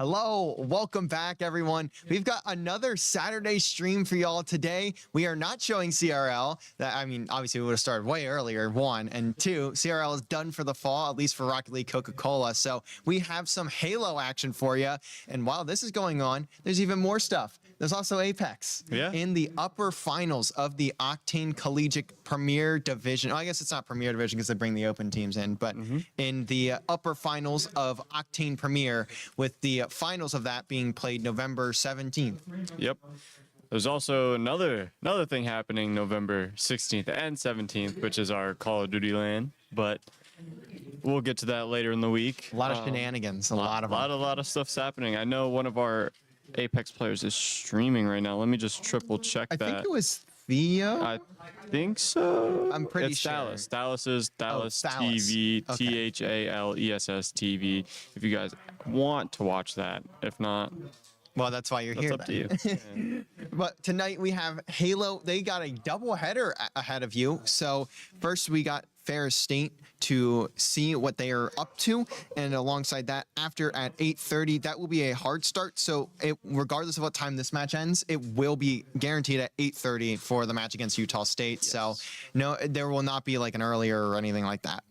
Hello, welcome back, everyone. We've got another Saturday stream for y'all today. We are not showing CRL. Obviously, we would have started way earlier, one. And two, CRL is done for the fall, at least for Rocket League Coca-Cola. So we have some Halo action for you. And while this is going on, there's even more stuff. There's also Apex in the upper finals of the Octane Collegiate Premier Division. Oh, I guess it's not Premier Division because they bring the open teams in, but in the upper finals of Octane Premier, with the finals of that being played November 17th. Yep. There's also another thing happening November 16th and 17th, which is our Call of Duty LAN, but we'll get to that later in the week. A lot of shenanigans, a lot of stuff's happening. I know one of our Apex players is streaming right now. Let me just triple check that. I think it was Theo. I think so. I'm pretty it's sure. Dallas. Dallas is Dallas Dallas. TV. Okay. THALESS TV. If you guys want to watch that, if not, well, that's why you're that's here. Up to you. But tonight we have Halo. They got a double header ahead of you. So first we got Ferris State to see what they are up to, and alongside that, after at 8:30, that will be a hard start. So regardless of what time this match ends, it will be guaranteed at 8:30 for the match against Utah State. Yes. So no, there will not be like an earlier or anything like that.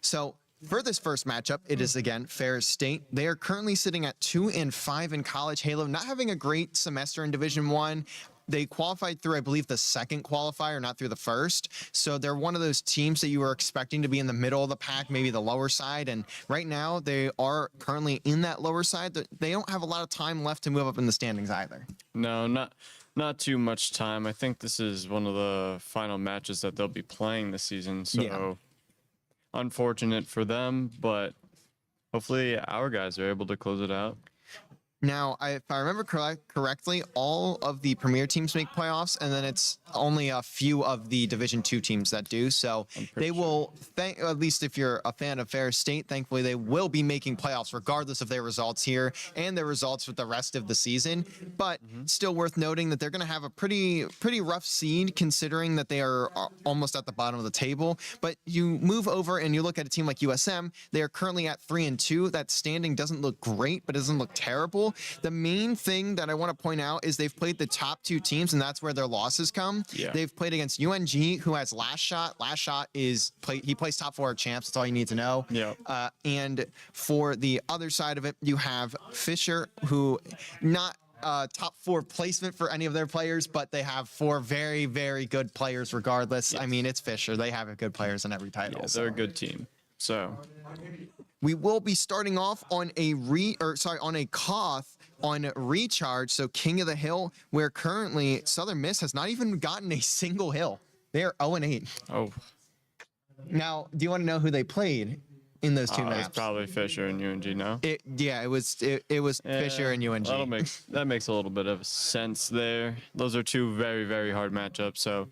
So for this first matchup, it is again Ferris State. They are currently sitting at 2-5 in college Halo, not having a great semester in Division 1. They qualified through, I believe, the second qualifier, not through the first. So they're one of those teams that you were expecting to be in the middle of the pack, maybe the lower side. And right now they are currently in that lower side. They don't have a lot of time left to move up in the standings either. No, not too much time. I think this is one of the final matches that they'll be playing this season. So unfortunate for them, but hopefully our guys are able to close it out. Now, if I remember correctly, all of the Premier teams make playoffs, and then it's only a few of the Division 2 teams that do. So they will, at least if you're a fan of Ferris State, thankfully they will be making playoffs regardless of their results here and their results with the rest of the season. But still worth noting that they're going to have a pretty rough seed considering that they are almost at the bottom of the table. But you move over and you look at a team like USM, they are currently at 3-2. That standing doesn't look great, but it doesn't look terrible. The main thing that I want to point out is they've played the top 2 teams, and that's where their losses come. Yeah. They've played against UNG, who has Last Shot. Last Shot he plays top 4 champs. That's all you need to know. Yeah. And for the other side of it, you have Fisher, who not top 4 placement for any of their players, but they have 4 very, very good players regardless. Yes. I mean, it's Fisher. They have good players in every title. Yeah, they're a good team. So we will be starting off on a Koth on recharge. So King of the Hill, where currently Southern Miss has not even gotten a single hill. They are 0-8. Oh. Now, do you want to know who they played in those 2 maps? It's probably Fisher and UNG, no? It was Fisher and UNG. That makes a little bit of sense there. Those are 2 very, very hard matchups, so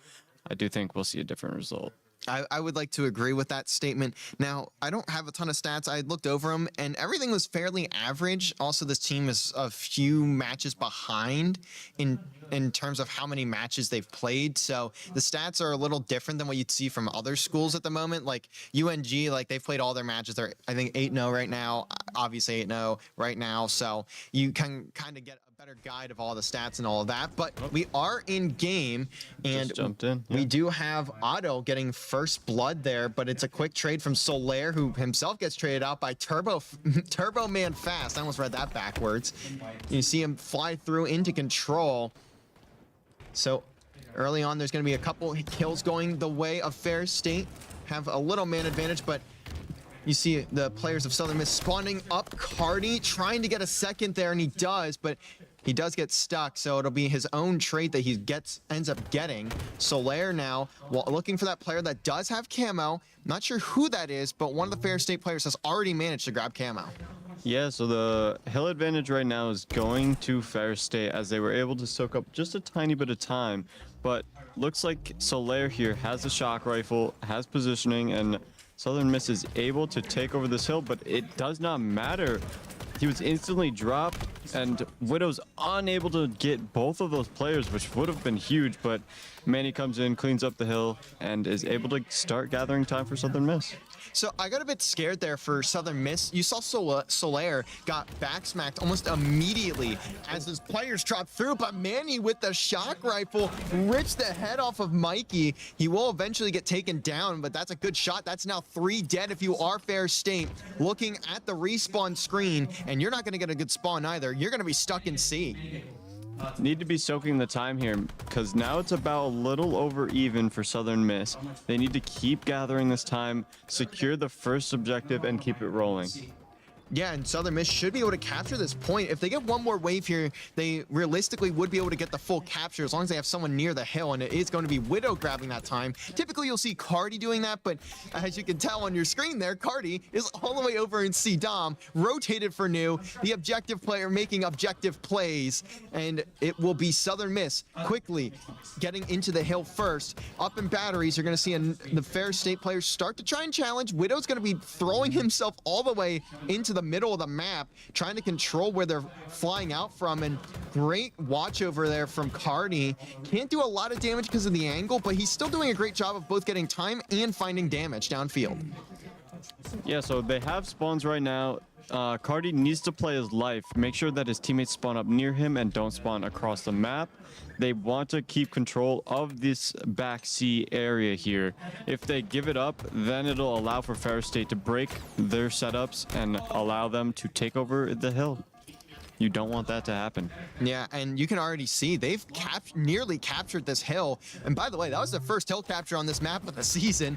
I do think we'll see a different result. I would like to agree with that statement. Now, I don't have a ton of stats. I looked over them, and everything was fairly average. Also, this team is a few matches behind in terms of how many matches they've played. So the stats are a little different than what you'd see from other schools at the moment. Like UNG, like they've played all their matches. They're, I think, 8-0 right now. Obviously 8-0 right now. So you can kind of get a better guide of all the stats and all of that. But we are in game, and jumped in. Yeah. We do have Otto getting first blood there, but it's a quick trade from Solaire, who himself gets traded out by Turbo Man Fast. I almost read that backwards. You see him fly through into control. So early on, there's going to be a couple kills going the way of Ferris State. Have a little man advantage, but you see the players of Southern Miss spawning up Cardi, trying to get a second there, and he does, but he does get stuck, so it'll be his own trait that he ends up getting. Solaire now, looking for that player that does have camo. Not sure who that is, but one of the Ferris State players has already managed to grab camo. Yeah, so the hill advantage right now is going to Ferris State, as they were able to soak up just a tiny bit of time. But looks like Solaire here has a shock rifle, has positioning, and Southern Miss is able to take over this hill, but it does not matter. He was instantly dropped, and Widow's unable to get both of those players, which would have been huge, but Manny comes in, cleans up the hill, and is able to start gathering time for Southern Miss. So I got a bit scared there for Southern Miss. You saw Solaire got back smacked almost immediately as his players dropped through, but Manny with the shock rifle rips the head off of Mikey. He will eventually get taken down, but that's a good shot. That's now 3 dead if you are Ferris State. Looking at the respawn screen, and you're not going to get a good spawn either. You're going to be stuck in C. Need to be soaking the time here because now it's about a little over even for Southern Miss. They need to keep gathering this time, secure the first objective, and keep it rolling. Yeah, and Southern Miss should be able to capture this point. If they get one more wave here, they realistically would be able to get the full capture as long as they have someone near the hill, and it is going to be Widow grabbing that time. Typically, you'll see Cardi doing that, but as you can tell on your screen there, Cardi is all the way over in C-Dom, rotated for new, the objective player making objective plays, and it will be Southern Miss quickly getting into the hill first. Up in batteries, you're going to see the Ferris State players start to try and challenge. Widow's going to be throwing himself all the way into the middle of the map, trying to control where they're flying out from, and great watch over there from Cardi. Can't do a lot of damage because of the angle, but he's still doing a great job of both getting time and finding damage downfield. Yeah, so they have spawns right now. Cardi needs to play his life, make sure that his teammates spawn up near him and don't spawn across the map. They want to keep control of this back C area here. If they give it up, then it'll allow for Ferris State to break their setups and allow them to take over the hill. You don't want that to happen. Yeah, and you can already see they've nearly captured this hill. And by the way, that was the first hill capture on this map of the season.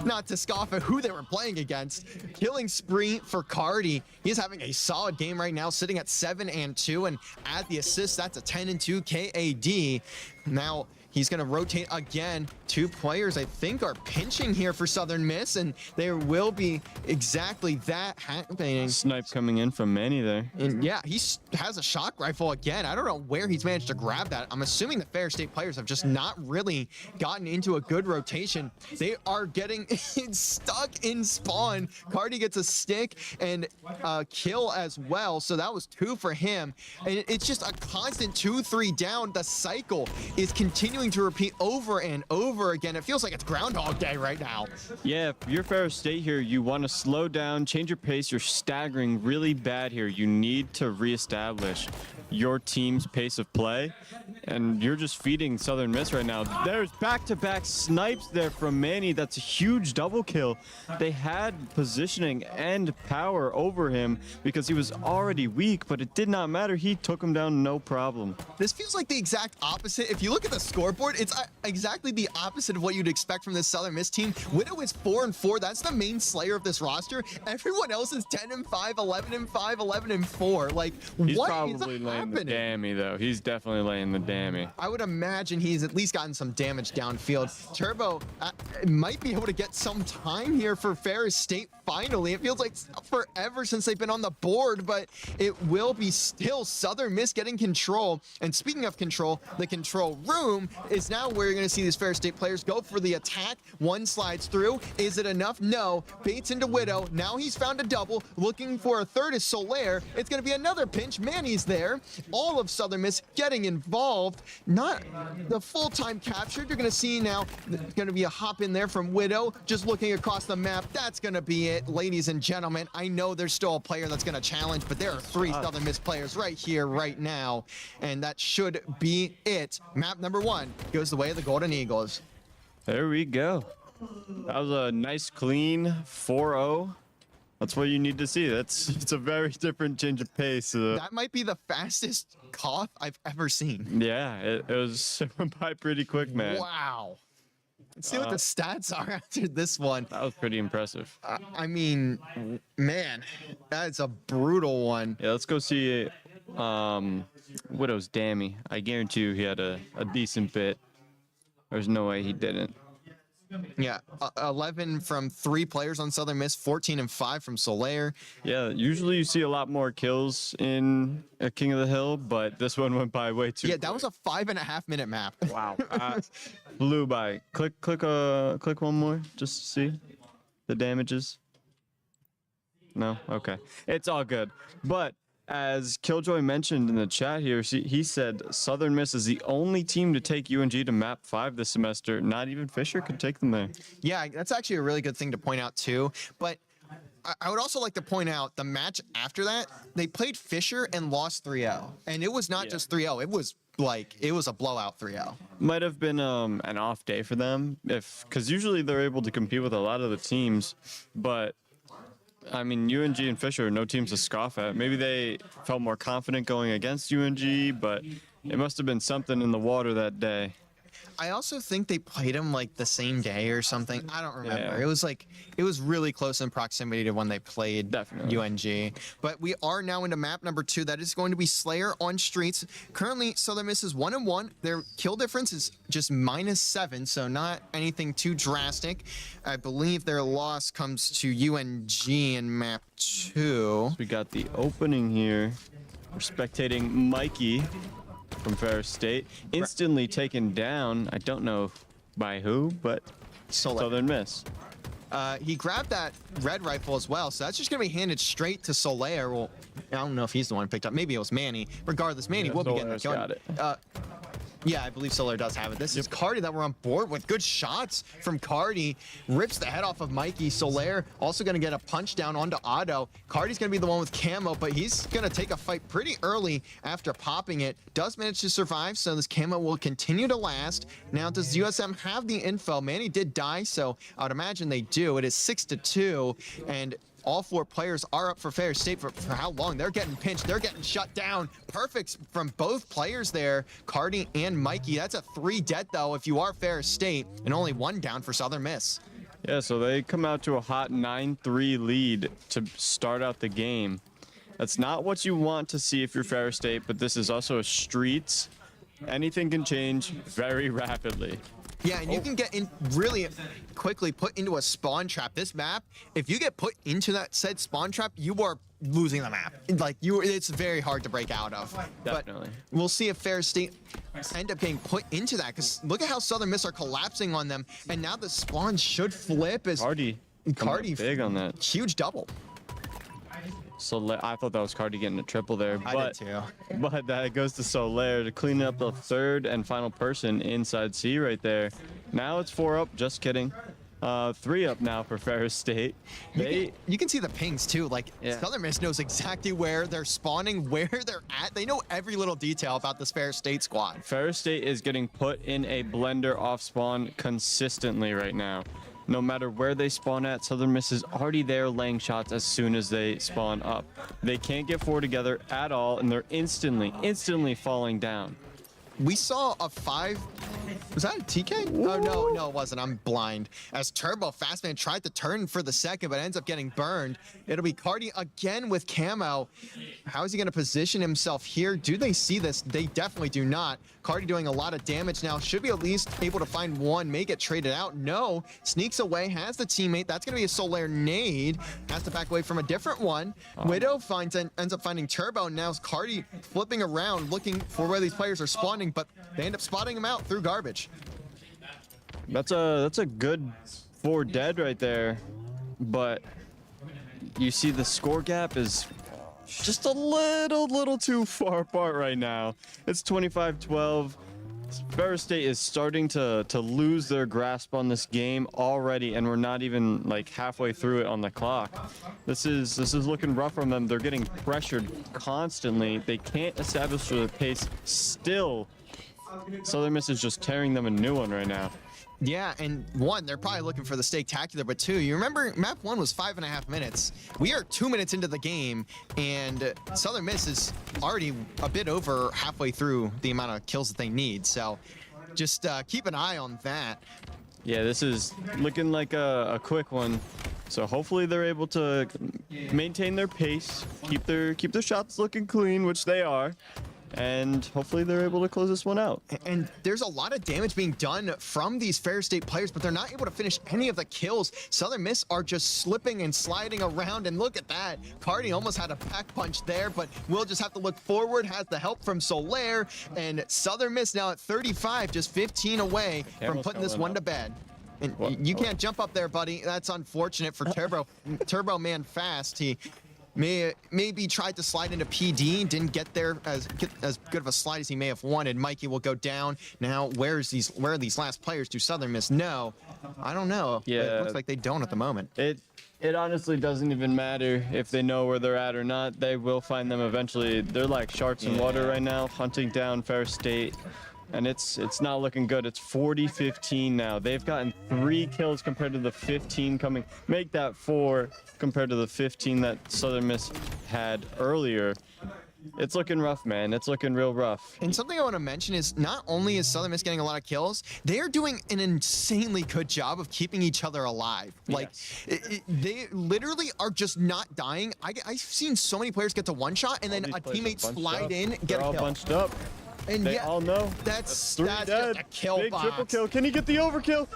Not to scoff at who they were playing against. Killing spree for Cardi. He's having a solid game right now, sitting at 7-2, and add the assist, that's a 10-2 KAD. Now, he's going to rotate again. 2 players, I think, are pinching here for Southern Miss, and there will be exactly that happening. Snipe coming in from Manny there. And yeah, he has a shock rifle again. I don't know where he's managed to grab that. I'm assuming the Ferris State players have just not really gotten into a good rotation. They are getting stuck in spawn. Cardi gets a stick and a kill as well, so that was 2 for him. And it's just a constant 2-3 down. The cycle is continuing to repeat over and over again. It feels like it's Groundhog Day right now. Yeah, if you're Ferris State here, you want to slow down, change your pace. You're staggering really bad here. You need to reestablish your team's pace of play, and you're just feeding Southern Miss right now. There's back-to-back snipes there from Manny. That's a huge double kill. They had positioning and power over him because he was already weak, but it did not matter. He took him down no problem. This feels like the exact opposite. If you look at the scoreboard, it's exactly the opposite of what you'd expect from this Southern Miss team. Widow is 4-4. That's the main slayer of this roster. Everyone else is 10-5, 11-5, 11-4. Like, He's what probably is laying the happening? dammy, though. He's definitely laying the dammy. I would imagine he's at least gotten some damage downfield. Turbo might be able to get some time here for Ferris State finally. It feels like forever since they've been on the board, but it will be still Southern Miss getting control. And speaking of control, the control room is now where you're going to see these Ferris State players go for the attack. One slides through. Is it enough? No. Baits into Widow. Now he's found a double. Looking for a third is Solaire. It's going to be another pinch. Manny's there. All of Southern Miss getting involved. Not the full-time captured. You're going to see now going to be a hop in there from Widow. Just looking across the map. That's going to be it, ladies and gentlemen. I know there's still a player that's going to challenge, but there are 3 Southern Miss players right here, right now. And that should be it. Map number 1 goes the way of the Golden Eagles. There we go. That was a nice, clean 4-0. That's what you need to see. It's a very different change of pace. That might be the fastest cough I've ever seen. Yeah, it was it went by pretty quick, man. Wow. Let's see what the stats are after this one. That was pretty impressive. I mean, man, that's a brutal one. Yeah, let's go see Widow's Dammy. I guarantee you he had a decent bit. There's no way he didn't. Yeah, 11 from 3 players on Southern Miss, 14-5 from Solaire. Yeah, usually you see a lot more kills in a King of the Hill, but this one went by way too. Yeah, that was a 5.5-minute map. Wow. Blew by. Click one more just to see the damages. No? Okay. It's all good. But As Killjoy mentioned in the chat here, he said Southern Miss is the only team to take UNG to map 5 this semester. Not even Fisher could take them there. Yeah, that's actually a really good thing to point out too. But I would also like to point out the match after that, they played Fisher and lost 3-0. And it was not just 3-0. It was a blowout 3-0. Might have been an off day for them, because usually they're able to compete with a lot of the teams, but I mean, UNG and Fisher are no teams to scoff at. Maybe they felt more confident going against UNG, but it must have been something in the water that day. I also think they played him like the same day or something. I don't remember. Yeah. It was really close in proximity to when they played Definitely. UNG. But we are now into map number 2. That is going to be Slayer on Streets. Currently, Southern Miss is 1-1. Their kill difference is just -7, so not anything too drastic. I believe their loss comes to UNG in map 2. We got the opening here. We're spectating Mikey from Ferris State, instantly taken down. I don't know by who, but Southern Miss. He grabbed that red rifle as well, so that's just going to be handed straight to Soler. Well, I don't know if he's the one who picked up. Maybe it was Manny. Regardless, Manny will be getting it going. Got it. Yeah, I believe Soler does have it. This is Cardi that we're on board with. Good shots from Cardi. Rips the head off of Mikey. Soler also going to get a punch down onto Otto. Cardi's going to be the one with camo, but he's going to take a fight pretty early after popping it. Does manage to survive, so this camo will continue to last. Now, does USM have the info? Manny did die, so I would imagine they do. It is 6-2, and all 4 players are up for Ferris State for how long? They're getting pinched. They're getting shut down. Perfect from both players there, Cardi and Mikey. That's a 3 dead, though, if you are Ferris State, and only 1 down for Southern Miss. Yeah, so they come out to a hot 9-3 lead to start out the game. That's not what you want to see if you're Ferris State, but this is also a streets. Anything can change very rapidly. Yeah, and you can get in really quickly put into a spawn trap. This map, if you get put into that said spawn trap, you are losing the map. It's very hard to break out of. Definitely. But we'll see if Ferris State end up getting put into that, because look at how Southern Miss are collapsing on them, and now the spawn should flip as Cardi big on that. Huge double. So I thought that was Cardi getting a triple there, I did too. But that goes to Soler to clean up the 3rd and final person inside C right there. Now it's 4 up. Just kidding. 3 up now for Ferris State. You can see the pings too. Yeah. Southern Miss knows exactly where they're spawning, where they're at. They know every little detail about this Ferris State squad. Ferris State is getting put in a blender off spawn consistently right now. No matter where they spawn at, Southern Miss is already there laying shots as soon as they spawn up. They can't get 4 together at all, and they're instantly falling down. We saw a 5. Was that a TK? Oh, no, it wasn't. I'm blind. As Turbo Fastman tried to turn for the second, but ends up getting burned. It'll be Cardi again with camo. How is he going to position himself here? Do they see this? They definitely do not. Cardi doing a lot of damage now. Should be at least able to find one. May get traded out. No. Sneaks away. Has the teammate. That's going to be a Soler nade. Has to back away from a different one. Widow ends up finding Turbo. Now is Cardi flipping around, looking for where these players are spawning, but they end up spotting him out through garbage. That's a good 4 dead right there, but you see the score gap is just a little too far apart right now. It's 25-12. Ferris State is starting to lose their grasp on this game already, and we're not even like halfway through it on the clock. This is looking rough from them. They're getting pressured constantly. They can't establish their pace still. Southern Miss is just tearing them a new one right now. Yeah, and 1, they're probably looking for the Steaktacular, but 2, you remember map 1 was 5.5 minutes. We are 2 minutes into the game, and Southern Miss is already a bit over halfway through the amount of kills that they need. So just keep an eye on that. Yeah, this is looking like a quick one. So hopefully they're able to maintain their pace, keep their shots looking clean, which they are. And hopefully they're able to close this one out. And there's a lot of damage being done from these Ferris State players, but they're not able to finish any of the kills. Southern Miss are just slipping and sliding around, and look at that. Cardi almost had a back punch there, but we'll just have to look forward. Has the help from Soler, and Southern Miss now at 35, just 15 away from putting this one to bed. And you can't jump up there, buddy. That's unfortunate for Turbo Man Fast. He maybe tried to slide into PD, didn't get there as good of a slide as he may have wanted. Mikey will go down. Now, where are these last players? Do Southern Miss? No, I don't know. Yeah. It looks like they don't at the moment. It honestly doesn't even matter if they know where they're at or not. They will find them eventually. They're like sharks in water right now, hunting down Ferris State. And it's not looking good. It's 40-15 now. They've gotten 3 kills compared to the 15 coming. Make that 4 compared to the 15 that Southern Miss had earlier. It's looking rough, man. It's looking real rough. And something I want to mention is not only is Southern Miss getting a lot of kills, they are doing an insanely good job of keeping each other alive. Like, they literally are just not dying. I've seen so many players get to one shot and then a teammate slide in, get They're a all kill. bunched up. And They all know. that's 3 just dead. a kill Big box. triple kill. Can he get the overkill?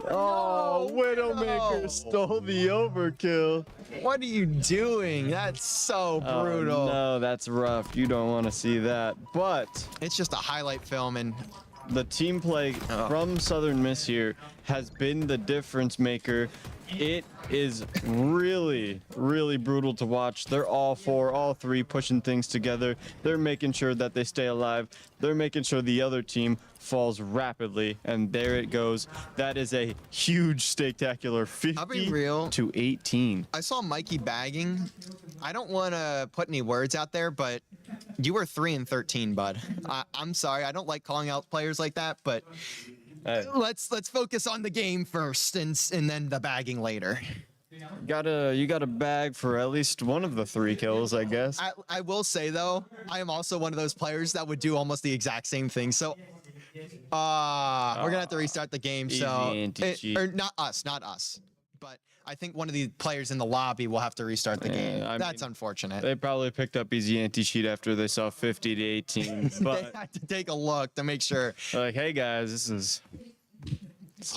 Oh, Widowmaker no. stole the overkill. What are you doing? That's so brutal. Oh, no, that's rough. You don't want to see that. But It's just a highlight film, and the team play from Southern Miss here has been the difference maker. It is really, really brutal to watch. They're all 3 pushing things together. They're making sure that they stay alive. They're making sure the other team falls rapidly, and there it goes. That is a huge stake-tacular, I'll be real. 50-18. I saw Mikey bagging. I don't want to put any words out there, but you were 3-13, bud. I'm sorry. I don't like calling out players like that, but Hey, let's focus on the game first, and then the bagging later. you gotta bag for at least one of the 3 kills, I guess. I will say though, I am also one of those players that would do almost the exact same thing. So, we're gonna have to restart the game. Easy So, anti-cheat. or not us, but I think one of the players in the lobby will have to restart the game. That's unfortunate. They probably picked up easy anti-cheat after they saw 50-18, They but had to take a look to make sure. like, hey guys, this is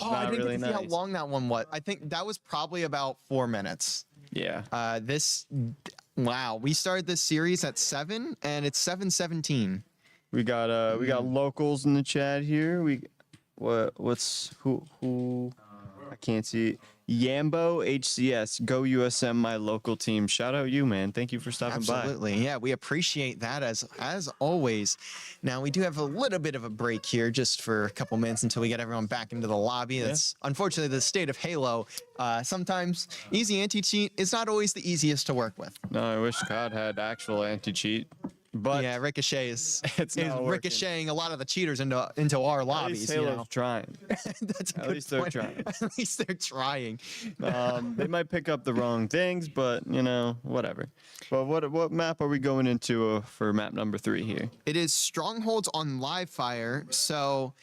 I not didn't really get to see how nice. long that one was. I think that was probably about 4 minutes. Yeah. Wow, we started this series at 7, and it's 7:17. We got locals in the chat here. Who I can't see. Yambo HCS, go USM, my local team. Shout out you, man. Thank you for stopping by. Absolutely, yeah, we appreciate that as always. Now we do have a little bit of a break here, just for a couple minutes until we get everyone back into the lobby. That's unfortunately the state of Halo. Sometimes easy anti-cheat is not always the easiest to work with. No, I wish God had actual anti-cheat, but Yeah, Ricochet is It's not working. ricocheting a lot of the cheaters into our at lobbies. least You Halo's know? trying. That's a At good least they're point. trying. At least they're trying. They might pick up the wrong things, but you know, whatever. But what map are we going into for map number 3 here? It is Strongholds on Live Fire. So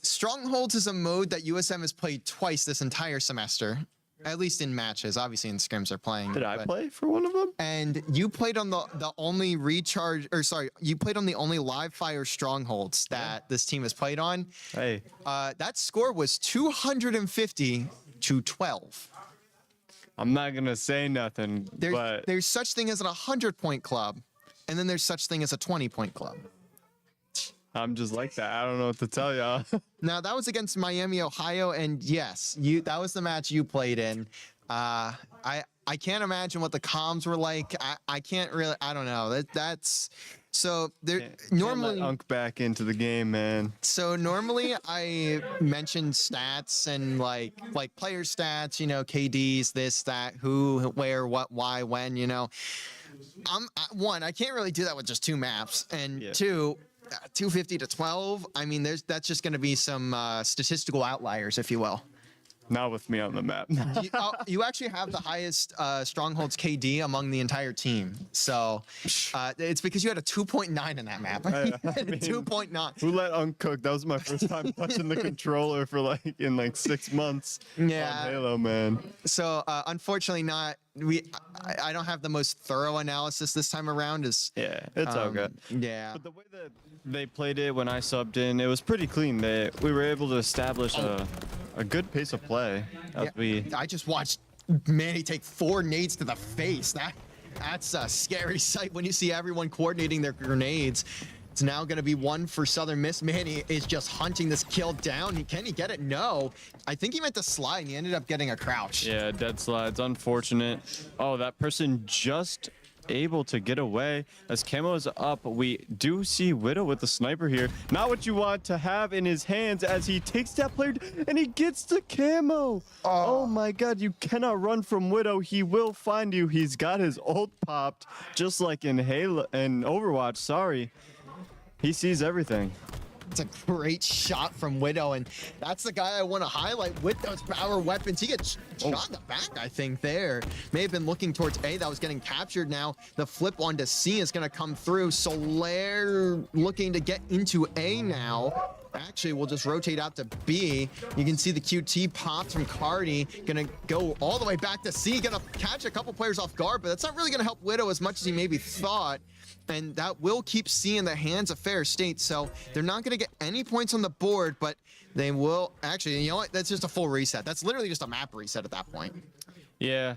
Strongholds is a mode that USM has played twice this entire semester, at least in matches. Obviously in scrims they're playing. Did I but- play for one of them? And you played on the only you played on the only live fire strongholds that this team has played on. Hey, That score was 250 to 12. I'm not gonna say nothing, but There's such thing as an 100-point club, and then there's such thing as a 20-point club. I'm just like that. I don't know what to tell y'all. Now that was against Miami, Ohio, and yes, that was the match you played in. I can't imagine what the comms were like. I can't really. I don't know. That's so there normally. Can't let Unk back into the game, man. So normally I mention stats and like player stats, you know, KDs, this, that, who, where, what, why, when, you know. I can't really do that with just 2 maps, and 2, 250 to 12. I mean, that's just going to be some statistical outliers, if you will. Not with me on the map. You actually have the highest strongholds KD among the entire team. So it's because you had a 2.9 in that map. You had a 2.9. Who let Unk cook? That was my first time touching the controller for in 6 months. Yeah. On Halo, man. So unfortunately, I don't have the most thorough analysis this time around. Yeah, it's all good. Yeah. But the way that they played it when I subbed in, it was pretty clean. We were able to establish a good pace of play. I just watched Manny take 4 nades to the face. That's a scary sight when you see everyone coordinating their grenades. It's now going to be one for Southern Miss. Manny is just hunting this kill down. Can he get it? No. I think he meant to slide, and he ended up getting a crouch. Yeah, dead slides. Unfortunate. Oh, that person just able to get away as Camo is up. We do see Widow with the sniper here. Not what you want to have in his hands as he takes that player and he gets the Camo. Oh my god, you cannot run from Widow. He will find you. He's got his ult popped just like in Halo and Overwatch. Sorry. He sees everything. It's a great shot from Widow, and that's the guy I want to highlight with those power weapons. He gets shot in the back, I think, there. May have been looking towards A. That was getting captured now. The flip onto C is going to come through. Solaire looking to get into A now. Actually, we'll just rotate out to B. You can see the QT popped from Cardi. Gonna go all the way back to C. Gonna catch a couple players off guard, but that's not really gonna help Widow as much as he maybe thought. And that will keep C in the hands of Ferris State. So they're not gonna get any points on the board, but they will actually, you know what? That's just a full reset. That's literally just a map reset at that point. Yeah,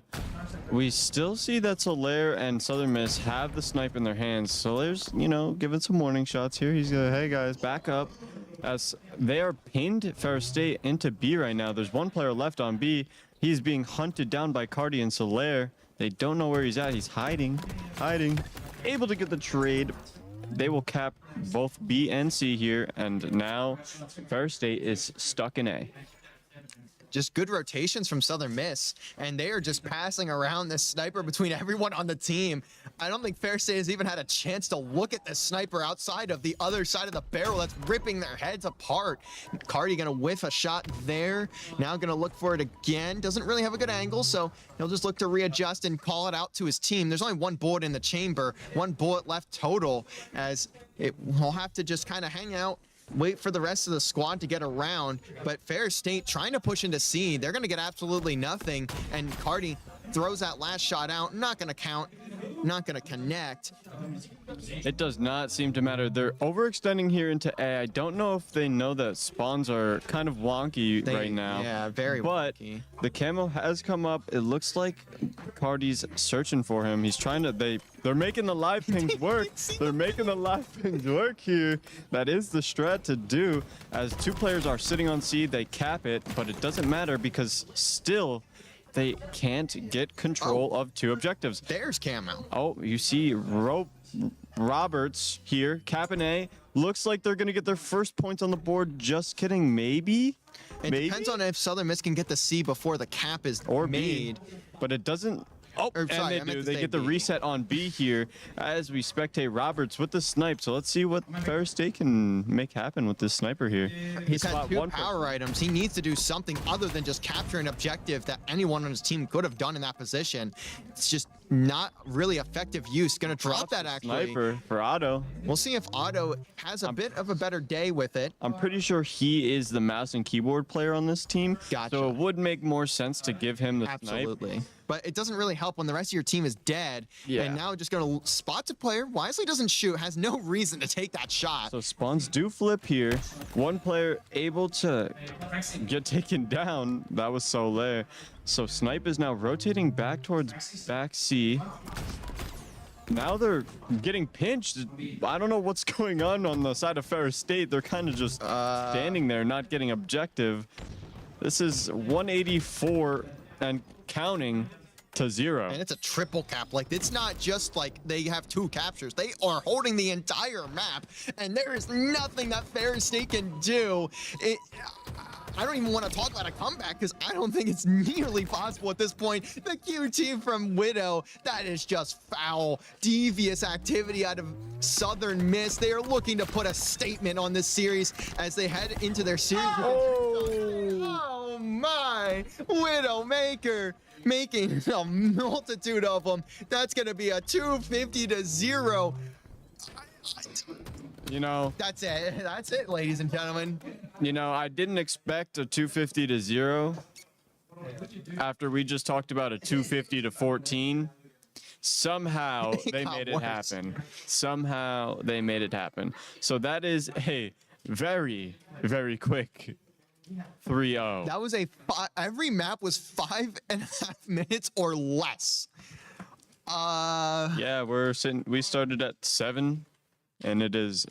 we still see that Solaire and Southern Miss have the snipe in their hands. Solaire's, you know, giving some warning shots here. He's going, hey guys, back up. As they are pinned Ferris State into B right now. There's one player left on B. He's being hunted down by Cardi and Solaire. They don't know where he's at. He's hiding. Able to get the trade. They will cap both B and C here. And now Ferris State is stuck in A. Just good rotations from Southern Miss, and they are just passing around this sniper between everyone on the team. I don't think Ferris State has even had a chance to look at this sniper outside of the other side of the barrel that's ripping their heads apart. Cardi gonna whiff a shot there. Now gonna look for it again. Doesn't really have a good angle, so he'll just look to readjust and call it out to his team. There's only one bullet in the chamber, one bullet left total, as it will have to just kind of hang out, wait for the rest of the squad to get around. But Ferris State trying to push into C. They're going to get absolutely nothing. And Cardi throws that last shot out. Not going to count. Not going to connect. It does not seem to matter. They're overextending here into A. I don't know if they know that spawns are kind of wonky right now. Yeah, very wonky. But the camo has come up. It looks like Cardi's searching for him. He's trying to... They're making the live pings work. They're making the live pings work here. That is the strat to do. As two players are sitting on C, they cap it, but it doesn't matter because still they can't get control of two objectives. There's camo. Oh, you see Roberts here, capping A. Looks like they're going to get their first points on the board. Just kidding, maybe? It depends on if Southern Miss can get the C before the cap is made. B, but it doesn't... Oh, sorry, and they do. They get the reset on B here as we spectate Roberts with the snipe. So let's see what Ferris State can make happen with this sniper here. He's had two power items. He needs to do something other than just capture an objective that anyone on his team could have done in that position. It's just not really effective use. Gonna drop that actually. Sniper for Otto. We'll see if Otto has a bit of a better day with it. I'm pretty sure he is the mouse and keyboard player on this team. Gotcha. So it would make more sense to give him the Absolutely. snipe. But it doesn't really help when the rest of your team is dead. Yeah. And now just gonna spot a player, wisely doesn't shoot, has no reason to take that shot. So spawns do flip here. One player able to get taken down. That was Solaire. So Snipe is now rotating back towards back C. Now they're getting pinched. I don't know what's going on the side of Ferris State. They're kind of just standing there, not getting objective. This is 184 and counting to 0. And it's a triple cap. Like, it's not just like they have two captures. They are holding the entire map, and there is nothing that Ferris State can do. I don't even want to talk about a comeback because I don't think it's nearly possible at this point. The QT from Widow, that is just foul, devious activity out of Southern Miss. They are looking to put a statement on this series as they head into their series. Oh my, Widowmaker making a multitude of them. That's going to be a 250 to 0. You know, that's it, ladies and gentlemen. You know, I didn't expect a 250 to 0 after we just talked about a 250 to 14. Somehow they made it happen. Somehow they made it happen. So that is a very, very quick 3-0. That was every map was 5.5 minutes or less. Yeah, we started at 7. And it is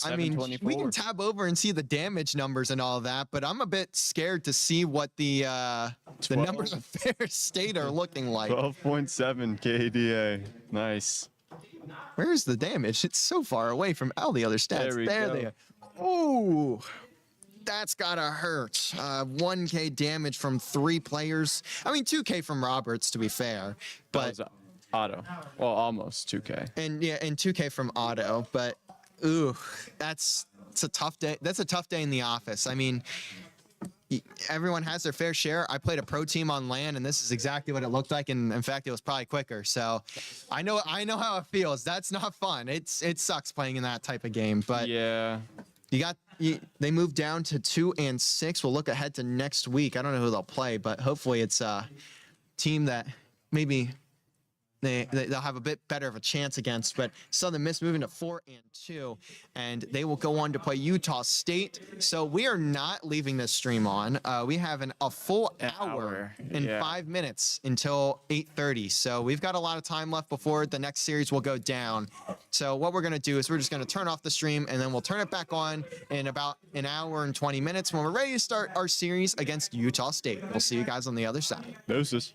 I mean, we 724. can tab over and see the damage numbers and all that, but I'm a bit scared to see what the numbers of Ferris State are looking like. 12.7 KDA. Nice. Where's the damage? It's so far away from all the other stats. There we go. they are. Ooh, that's gotta hurt. 1K damage from 3 players. I mean, 2K from Roberts, to be fair, but That was auto. Well, almost 2K. and 2K from Otto. But ooh, it's a tough day. That's a tough day in the office. I mean, everyone has their fair share. I played a pro team on LAN, and this is exactly what it looked like. And in fact, it was probably quicker. So I know how it feels. That's not fun. It sucks playing in that type of game. But Yeah. they moved down to 2 and 6. We'll look ahead to next week. I don't know who they'll play, but hopefully it's a team that maybe they'll have a bit better of a chance against. But Southern Miss moving to 4 and 2, and they will go on to play Utah State. So we are not leaving this stream on. We have a full hour and 5 minutes until 8:30. So we've got a lot of time left before the next series will go down. So what we're going to do is we're just going to turn off the stream, and then we'll turn it back on in about an hour and 20 minutes when we're ready to start our series against Utah State. We'll see you guys on the other side. Doses.